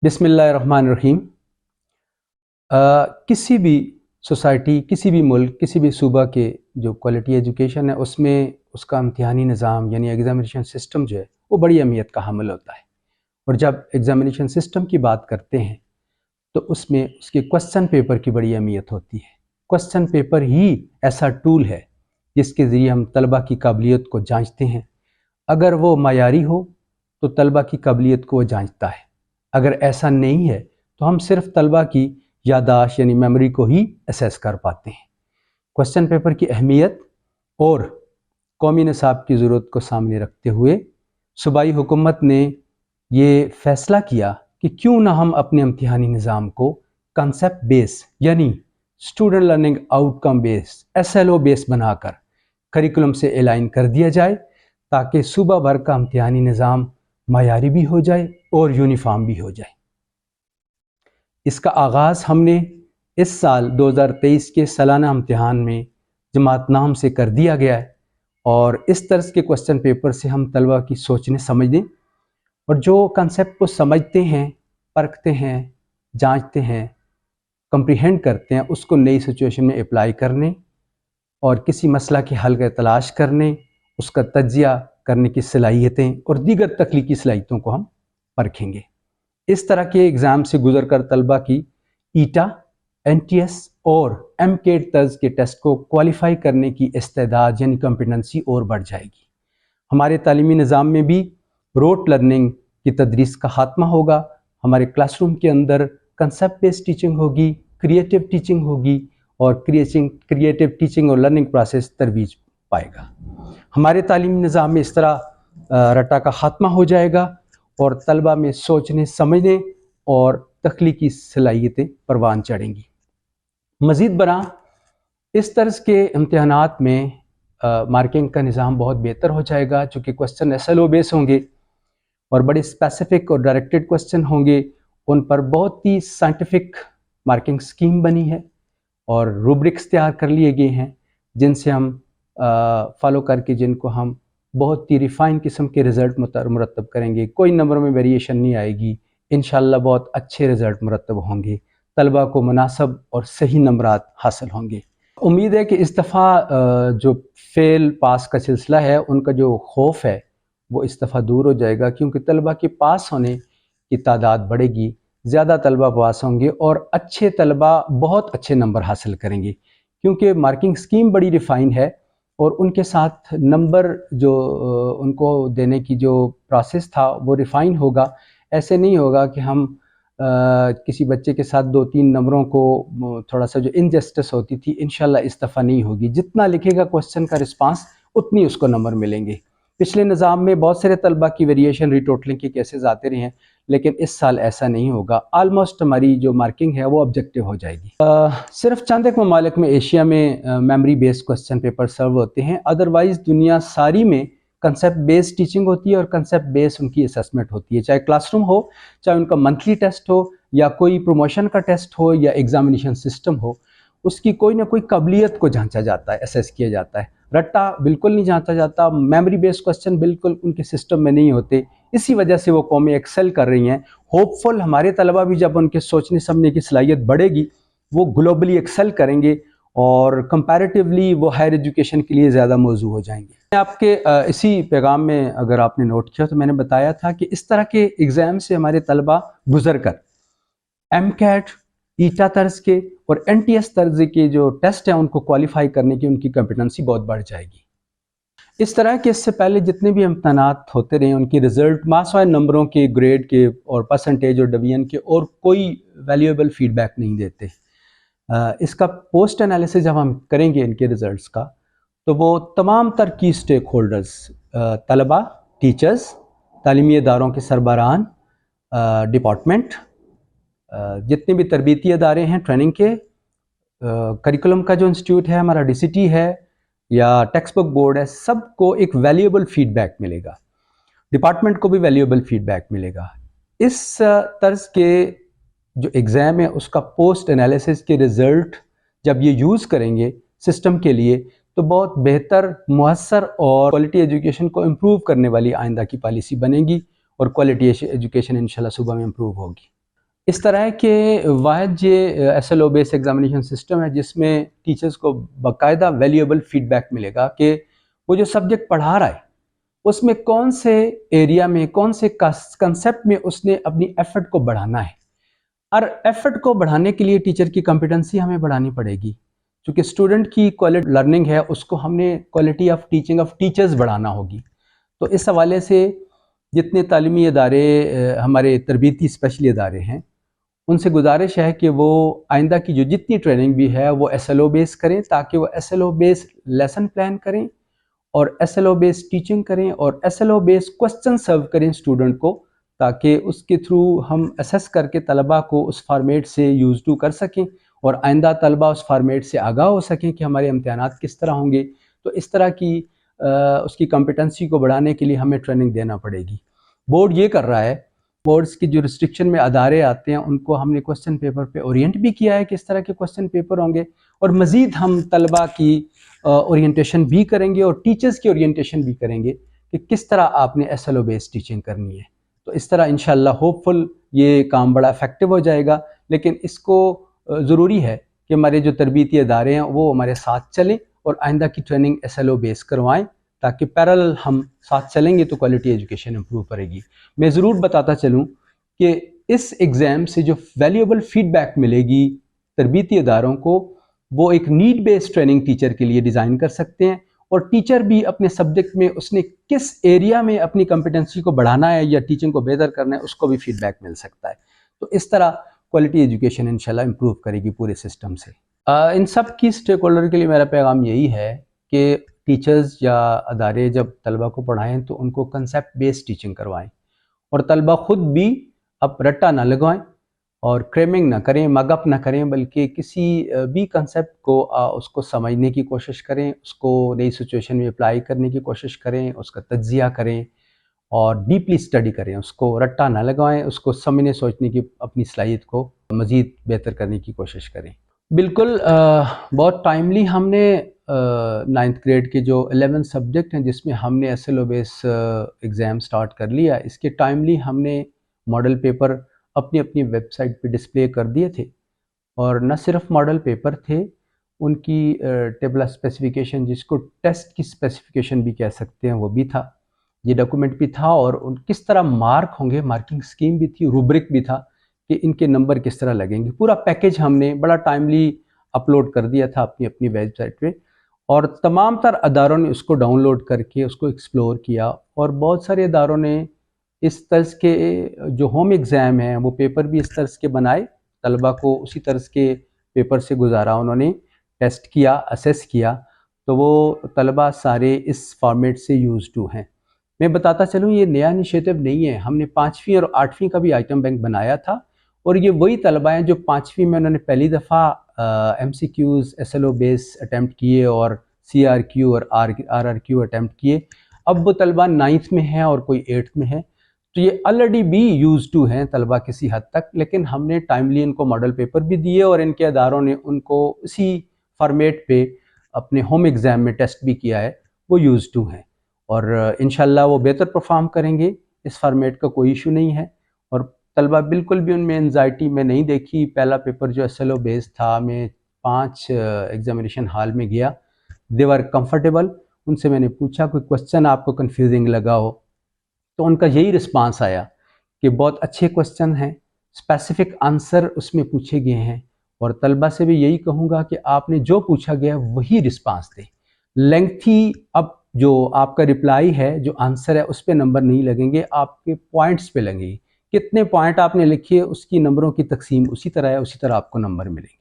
बिस्मिल्लाहिर्रहमानिर्रहीम। किसी भी सोसाइटी, किसी भी मुल्क, किसी भी सूबा के जो क्वालिटी एजुकेशन है उसमें उसका इम्तिहानी निज़ाम यानी एग्ज़ामिनेशन सिस्टम जो है वो बड़ी अहमियत का हामिल होता है। और जब एग्ज़ामिनेशन सिस्टम की बात करते हैं तो उसमें उसके क्वेश्चन पेपर की बड़ी अहमियत होती है। क्वेश्चन पेपर ही ऐसा टूल है जिसके ज़रिए हम तलबा की काबिलियत को जांचते हैं। अगर वो मयारी हो तो तलबा की काबिलियत को वो जांचता है। अगर ऐसा नहीं है तो हम सिर्फ तलबा की यादाश्त यानी मेमोरी को ही असेस कर पाते हैं। क्वेश्चन पेपर की अहमियत और कौमी निसाब की ज़रूरत को सामने रखते हुए सूबाई हुकूमत ने ये फ़ैसला किया कि क्यों ना हम अपने इम्तिहानी निज़ाम को कंसेप्ट बेस यानी student learning outcome base SLO base बनाकर करिकुलम से एलाइन कर दिया जाए ताकि सूबा भर का इम्तिहानी निज़ाम मयारी भी हो जाए और यूनिफॉर्म भी हो जाए। इसका आगाज़ हमने इस साल 2023 के सालाना इम्तिहान में जमात नाम से कर दिया गया है और इस तरह के क्वेश्चन पेपर से हम तलबा की सोचने समझने और जो कंसेप्ट को समझते हैं, परखते हैं, जांचते हैं, कम्प्रीहेंड करते हैं, उसको नई सिचुएशन में अप्लाई करने और किसी मसला के हल का तलाश करने, उसका तज्जिया करने की सलाहियतें और दीगर तख्लीकी सलाहियतों को हम परखेंगे। इस तरह के एग्ज़ाम से गुजर कर तलबा की ईटा, NTS और MCAT तर्ज के टेस्ट को क्वालिफाई करने की इस्तेदाद यानी कॉम्पिटेंसी और बढ़ जाएगी। हमारे तालीमी निज़ाम में भी रोट लर्निंग की तदरीस का खात्मा होगा। हमारे क्लासरूम के अंदर कंसेप्ट बेस्ड टीचिंग होगी, क्रिएटिव टीचिंग होगी और क्रिएटिव टीचिंग और लर्निंग प्रोसेस तरवीज पाएगा। हमारे तालीमी निज़ाम में इस तरह रटा का खात्मा हो जाएगा और तलबा में सोचने, समझने और तख्लीकी सलाहियतें परवान चढ़ेंगी। मज़ीद बरां इस तर्ज के इम्तिहानात में मार्किंग का निज़ाम बहुत बेहतर हो जाएगा, चूँकि क्वेश्चन SLO बेस होंगे और बड़े स्पेसिफ़िक और डायरेक्टेड क्वेश्चन होंगे। उन पर बहुत ही साइंटिफिक मार्किंग स्कीम बनी है और रूब्रिक्स तैयार कर लिए गए हैं जिनसे हम फॉलो करके जिनको हम बहुत ही रिफ़ाइन किस्म के रिज़ल्ट मुरतब करेंगे। कोई नंबर में वेरिएशन नहीं आएगी। इंशाअल्लाह बहुत अच्छे रिज़ल्ट मुरतब होंगे, तलबा को मुनासब और सही नंबरात हासिल होंगे। उम्मीद है कि इस दफ़ा जो फ़ेल पास का सिलसिला है उनका जो खौफ है वो इस दफ़ा दूर हो जाएगा, क्योंकि तलबा के पास होने की तादाद बढ़ेगी, ज़्यादा तलबा पास होंगे और अच्छे तलबा बहुत अच्छे नंबर हासिल करेंगे, क्योंकि मार्किंग स्कीम बड़ी रिफ़ाइन है और उनके साथ नंबर जो उनको देने की जो प्रोसेस था वो रिफ़ाइन होगा। ऐसे नहीं होगा कि हम किसी बच्चे के साथ 2-3 नंबरों को थोड़ा सा जो इनजस्टिस होती थी, इंशाल्लाह इस दफ़ा नहीं होगी। जितना लिखेगा क्वेश्चन का रिस्पांस उतनी उसको नंबर मिलेंगे। पिछले निज़ाम में बहुत सारे तलबा की वेरिएशन रीटोटलिंग के केसेस आते रहे हैं, लेकिन इस साल ऐसा नहीं होगा। आलमोस्ट हमारी जो मार्किंग है वो ऑब्जेक्टिव हो जाएगी। सिर्फ चंद एक ममालिक में एशिया में मेमोरी बेस्ड क्वेश्चन पेपर सर्व होते हैं, अदरवाइज़ दुनिया सारी में कंसेप्ट बेस्ड टीचिंग होती है और कंसेप्ट बेस्ड उनकी असेसमेंट होती है। चाहे क्लासरूम हो, चाहे उनका मंथली टेस्ट हो या कोई प्रमोशन का टेस्ट हो या एग्जामिनेशन सिस्टम हो, उसकी कोई ना कोई काबिलियत को जांचा जाता है, असेस किया जाता है। रट्टा बिल्कुल नहीं जांचा जाता, मेमोरी बेस्ड क्वेश्चन बिल्कुल उनके सिस्टम में नहीं होते। इसी वजह से वो कौमें एक्सेल कर रही हैं। होपफुल हमारे तलबा भी जब उनके सोचने समझने की सलाहियत बढ़ेगी, वो ग्लोबली एक्सेल करेंगे और कंपैरेटिवली वो हायर एजुकेशन के लिए ज़्यादा मौजू हो जाएंगे। आपके इसी पैगाम में अगर आपने नोट किया तो मैंने बताया था कि इस तरह के एग्ज़ाम से हमारे तलबा गुजर कर MCAT, ईटा तर्ज के और NTS तर्ज के जो टेस्ट हैं उनको क्वालिफाई करने की उनकी कॉम्पिटेंसी बहुत बढ़ जाएगी। इस तरह के इससे पहले जितने भी इम्तहानात होते रहे उनके रिज़ल्ट मार्क्स वाइज नंबरों के, ग्रेड के और परसेंटेज और डिवीजन के और कोई वैल्यूएबल फीडबैक नहीं देते। इसका पोस्ट एनालिसिस जब हम करेंगे इनके रिज़ल्ट्स का, तो वो तमाम तर की स्टेक होल्डर्स, तलबा, टीचर्स, तालीमी इदारों के सरबराहान, डिपार्टमेंट, जितने भी तरबीती अदारे हैं ट्रेनिंग के, करिकुलम का जो इंस्टीट्यूट है हमारा DCT है या टेक्स्ट बुक बोर्ड है, सबको एक वैल्यूएबल फीडबैक मिलेगा। डिपार्टमेंट को भी वैल्यूएबल फीडबैक मिलेगा। इस तर्ज के जो एग्ज़ाम है उसका पोस्ट एनालिसिस के रिज़ल्ट जब ये यूज़ करेंगे सिस्टम के लिए, तो बहुत बेहतर, मुअस्सर और क्वालिटी एजुकेशन को इम्प्रूव करने वाली आइंदा की पॉलिसी बनेगी और क्वालिटी एजुकेशन इंशाल्लाह सुबह में इम्प्रूव होगी। اس طرح ہے کہ واحد یہ ایس ایل او بیس ایگزامینیشن سسٹم ہے جس میں ٹیچرز کو باقاعدہ ویلیوبل فیڈ بیک ملے گا کہ وہ جو سبجیکٹ پڑھا رہا ہے اس میں کون سے ایریا میں کون سے کنسیپٹ میں اس نے اپنی ایفرٹ کو بڑھانا ہے، اور ایفرٹ کو بڑھانے کے لیے ٹیچر کی کمپیٹنسی ہمیں بڑھانی پڑے گی، چونکہ اسٹوڈنٹ کی کوالٹی لرننگ ہے اس کو ہم نے quality of teaching of teachers بڑھانا ہوگی۔ تو اس حوالے سے جتنے تعلیمی ادارے ہمارے تربیتی اسپیشلی ادارے ہیں ان سے گزارش ہے کہ وہ آئندہ کی جو جتنی ٹریننگ بھی ہے وہ ایس ایل او بیس کریں، تاکہ وہ ایس ایل او بیس لیسن پلان کریں اور ایس ایل او بیس ٹیچنگ کریں اور ایس ایل او بیس کوسچن سرو کریں اسٹوڈنٹ کو، تاکہ اس کے تھرو ہم اسیس کر کے طلباء کو اس فارمیٹ سے یوز ٹو کر سکیں اور آئندہ طلباء اس فارمیٹ سے آگاہ ہو سکیں کہ ہمارے امتحانات کس طرح ہوں گے۔ تو اس طرح کی اس کی کمپیٹنسی کو بڑھانے کے لیے ہمیں ٹریننگ دینا پڑے گی۔ بورڈ یہ کر رہا ہے، بورڈز کی جو ریسٹرکشن میں ادارے آتے ہیں ان کو ہم نے کوسچن پیپر پہ اورینٹ بھی کیا ہے کہ اس طرح کے کوسچن پیپر ہوں گے، اور مزید ہم طلباء کی اورینٹیشن بھی کریں گے اور ٹیچرز کی اورینٹیشن بھی کریں گے کہ کس طرح آپ نے ایس ایل او بیس ٹیچنگ کرنی ہے۔ تو اس طرح انشاءاللہ ہوپ فل یہ کام بڑا افیکٹو ہو جائے گا، لیکن اس کو ضروری ہے کہ ہمارے جو تربیتی ادارے ہیں وہ ہمارے ساتھ چلیں اور آئندہ کی ٹریننگ ایس ایل او بیس کروائیں، تاکہ پیرالل ہم ساتھ چلیں گے تو کوالٹی ایجوکیشن امپروو کرے گی۔ میں ضرور بتاتا چلوں کہ اس ایگزام سے جو ویلیوبل فیڈ بیک ملے گی تربیتی اداروں کو، وہ ایک نیڈ بیس ٹریننگ ٹیچر کے لیے ڈیزائن کر سکتے ہیں، اور ٹیچر بھی اپنے سبجیکٹ میں اس نے کس ایریا میں اپنی کمپیٹنسی کو بڑھانا ہے یا ٹیچنگ کو بہتر کرنا ہے اس کو بھی فیڈ بیک مل سکتا ہے۔ تو اس طرح کوالٹی ایجوکیشن انشاءاللہ امپروو کرے گی پورے سسٹم سے۔ ان سب کی اسٹیک ہولڈر کے لیے میرا پیغام یہی ہے کہ ٹیچرز یا ادارے جب طلبہ کو پڑھائیں تو ان کو کنسیپٹ بیس ٹیچنگ کروائیں، اور طلبہ خود بھی اب رٹا نہ لگوائیں اور کریمنگ نہ کریں، مگ اپ نہ کریں، بلکہ کسی بھی کنسیپٹ کو اس کو سمجھنے کی کوشش کریں، اس کو نئی سچویشن میں اپلائی کرنے کی کوشش کریں، اس کا تجزیہ کریں اور ڈیپلی اسٹڈی کریں، اس کو رٹا نہ لگوائیں، اس کو سمجھنے سوچنے کی اپنی صلاحیت کو مزید بہتر کرنے کی کوشش کریں۔ بالکل بہت ٹائملی ہم نے 9th گریڈ کے جو 11 سبجیکٹ ہیں جس میں ہم نے ایس ایل او بیس ایگزام سٹارٹ کر لیا، اس کے ٹائملی ہم نے ماڈل پیپر اپنی ویب سائٹ پہ ڈسپلے کر دیے تھے، اور نہ صرف ماڈل پیپر تھے، ان کی ٹیبل اسپیسیفیکیشن جس کو ٹیسٹ کی اسپیسیفیکیشن بھی کہہ سکتے ہیں وہ بھی تھا، یہ ڈاکومنٹ بھی تھا، اور ان کس طرح مارک ہوں گے، مارکنگ سکیم بھی تھی، روبرک بھی تھا کہ ان کے نمبر کس طرح لگیں گے۔ پورا پیکج ہم نے بڑا ٹائملی اپلوڈ کر دیا تھا اپنی ویب سائٹ پہ، اور تمام تر اداروں نے اس کو ڈاؤن لوڈ کر کے اس کو ایکسپلور کیا، اور بہت سارے اداروں نے اس طرز کے جو ہوم ایگزام ہیں وہ پیپر بھی اس طرز کے بنائے، طلبہ کو اسی طرز کے پیپر سے گزارا، انہوں نے ٹیسٹ کیا، اسیس کیا، تو وہ طلبہ سارے اس فارمیٹ سے یوز ٹو ہیں۔ میں بتاتا چلوں یہ نیا انیشیٹو نہیں ہے، ہم نے 5ویں اور 8ویں کا بھی آئٹم بینک بنایا تھا، اور یہ وہی طلبہ ہیں جو 5ویں میں انہوں نے پہلی دفعہ M C Qs S L O based attempt کیے اور سی آر کیو اور آر آر کیو اٹیمپٹ کیے، اب وہ طلبہ 9th میں ہیں اور کوئی 8th میں ہے، تو یہ آلریڈی بھی یوز ٹو ہیں طلبہ کسی حد تک، لیکن ہم نے ٹائملی ان کو ماڈل پیپر بھی دیے اور ان کے اداروں نے ان کو اسی فارمیٹ پہ اپنے ہوم ایگزام میں ٹیسٹ بھی کیا ہے، وہ یوز ٹو ہیں، اور انشاءاللہ وہ بہتر پرفارم کریں گے، اس فارمیٹ کا کوئی ایشو نہیں ہے، اور طلبہ بالکل بھی ان میں انزائٹی میں نہیں دیکھی۔ پہلا پیپر جو ایس ایل او بیس تھا، میں 5 ایگزامینیشن ہال میں گیا، دے ور کمفرٹیبل، ان سے میں نے پوچھا کوئی کوسچن آپ کو کنفیوزنگ لگا ہو، تو ان کا یہی رسپانس آیا کہ بہت اچھے کوسچن ہیں، اسپیسیفک آنسر اس میں پوچھے گئے ہیں، اور طلبہ سے بھی یہی کہوں گا کہ آپ نے جو پوچھا گیا وہی رسپانس دیں، لینگتھی اب جو آپ کا رپلائی ہے، جو آنسر ہے، اس پہ نمبر نہیں لگیں گے، آپ کے پوائنٹس پہ لگیں گے، کتنے پوائنٹ آپ نے لکھے اس کی نمبروں کی تقسیم اسی طرح ہے، اسی طرح آپ کو نمبر ملیں گے۔